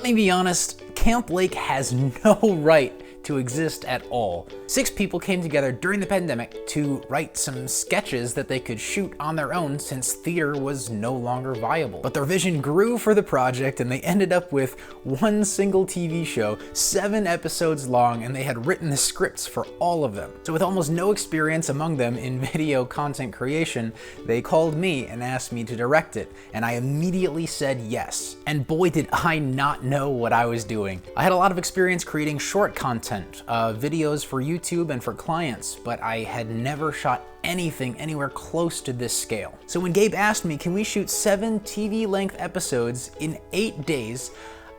me be honest, Camp Lake has no right to exist at all. 6 people came together during the pandemic to write some sketches that they could shoot on their own since theater was no longer viable. But their vision grew for the project and they ended up with one single TV show, 7 episodes long, and they had written the scripts for all of them. So with almost no experience among them in video content creation, they called me and asked me to direct it, and I immediately said yes. And boy did I not know what I was doing. I had a lot of experience creating short content, videos for YouTube and for clients, but I had never shot anything anywhere close to this scale. So when Gabe asked me, can we shoot 7 TV-length episodes in 8 days,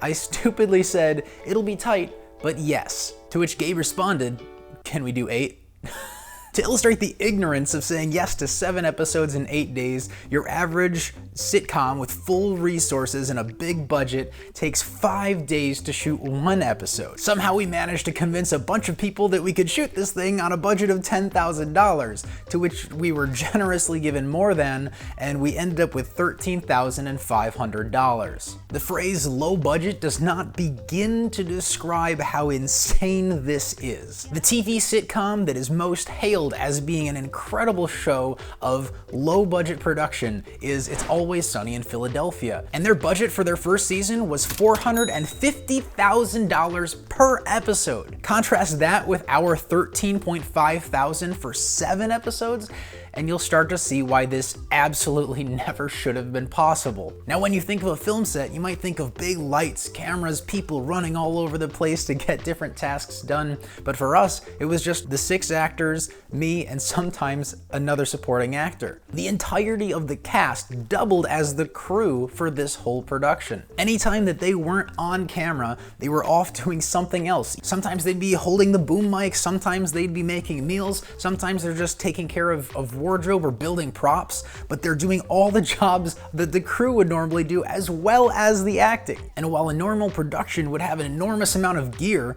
I stupidly said, it'll be tight, but yes. To which Gabe responded, can we do 8? To illustrate the ignorance of saying yes to 7 episodes in 8 days, your average sitcom with full resources and a big budget takes 5 days to shoot 1 episode. Somehow we managed to convince a bunch of people that we could shoot this thing on a budget of $10,000, to which we were generously given more than, and we ended up with $13,500. The phrase low budget does not begin to describe how insane this is. The TV sitcom that is most hailed as being an incredible show of low budget production is It's Always Sunny in Philadelphia. And their budget for their first season was $450,000 per episode. Contrast that with our $13.5 thousand for 7 episodes, and you'll start to see why this absolutely never should have been possible. Now, when you think of a film set, you might think of big lights, cameras, people running all over the place to get different tasks done, but for us, it was just the 6 actors, me, and sometimes another supporting actor. The entirety of the cast doubled as the crew for this whole production. Anytime that they weren't on camera, they were off doing something else. Sometimes they'd be holding the boom mic, sometimes they'd be making meals, sometimes they're just taking care of wardrobe or building props, but they're doing all the jobs that the crew would normally do as well as the acting. And while a normal production would have an enormous amount of gear,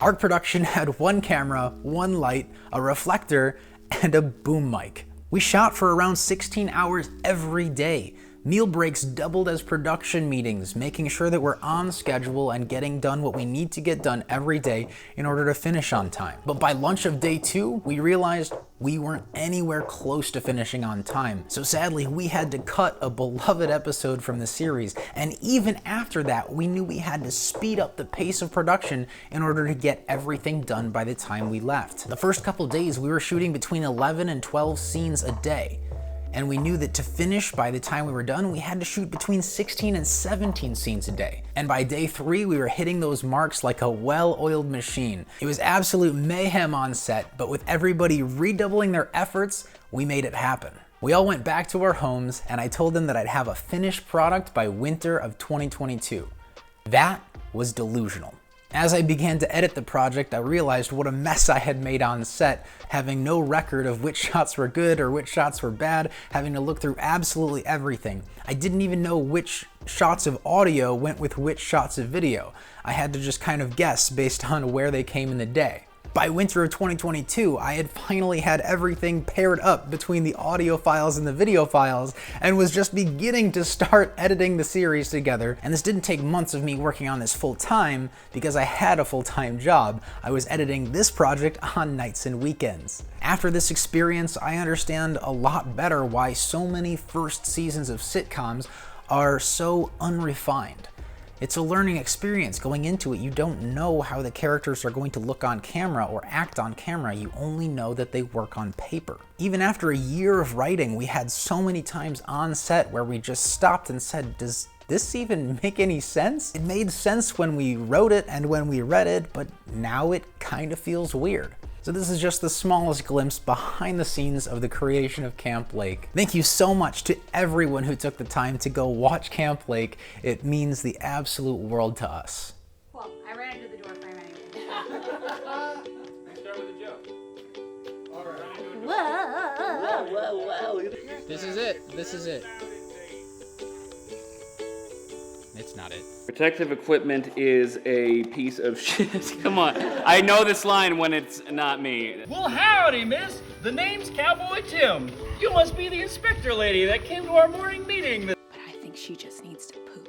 our production had 1 camera, 1 light, a reflector, and a boom mic. We shot for around 16 hours every day. Meal breaks doubled as production meetings, making sure that we're on schedule and getting done what we need to get done every day in order to finish on time. But by lunch of day 2, we realized we weren't anywhere close to finishing on time. So sadly, we had to cut a beloved episode from the series. And even after that, we knew we had to speed up the pace of production in order to get everything done by the time we left. The first couple days, we were shooting between 11 and 12 scenes a day. And we knew that to finish by the time we were done, we had to shoot between 16 and 17 scenes a day. And by day 3, we were hitting those marks like a well-oiled machine. It was absolute mayhem on set, but with everybody redoubling their efforts, we made it happen. We all went back to our homes, and I told them that I'd have a finished product by winter of 2022. That was delusional. As I began to edit the project, I realized what a mess I had made on set, having no record of which shots were good or which shots were bad, having to look through absolutely everything. I didn't even know which shots of audio went with which shots of video. I had to just kind of guess based on where they came in the day. By winter of 2022, I had finally had everything paired up between the audio files and the video files and was just beginning to start editing the series together. And this didn't take months of me working on this full time because I had a full-time job. I was editing this project on nights and weekends. After this experience, I understand a lot better why so many first seasons of sitcoms are so unrefined. It's a learning experience. Going into it, you don't know how the characters are going to look on camera or act on camera. You only know that they work on paper. Even after a year of writing, we had so many times on set where we just stopped and said, does this even make any sense? It made sense when we wrote it and when we read it, but now it kind of feels weird. So this is just the smallest glimpse behind the scenes of the creation of Camp Lake. Thank you so much to everyone who took the time to go watch Camp Lake. It means the absolute world to us. Cool. I ran into the door frame anyway. Start with a joke. All right. Whoa. This is it. This is it. It's not it. Protective equipment is a piece of shit. Come on. I know this line when it's not me. Well, howdy, miss. The name's Cowboy Tim. You must be the inspector lady that came to our morning meeting. But I think she just needs to poop.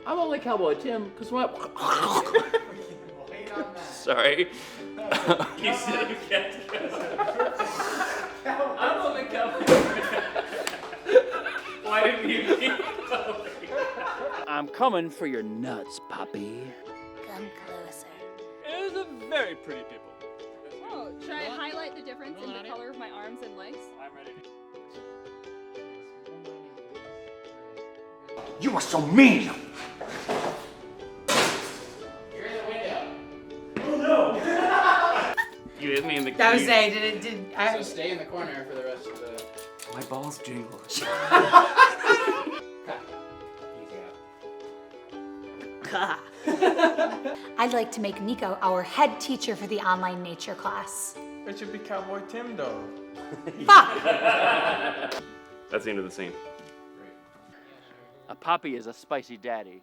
I'm only Cowboy Tim, because what? Sorry. You said you can't. I'm only Cowboy Tim. Why didn't you leave? I'm coming for your nuts, Poppy. Come closer. It is a very pretty people. Oh, should I highlight the difference in the color of my arms and legs? I'm ready. You are so mean! You hit me in the That was cue. say, So stay in the corner for the rest of the. My balls jingle. I'd like to make Nico our head teacher for the online nature class. It should be Cowboy Tim, though. Fuck! That's the end of the scene. A Poppy is a spicy daddy.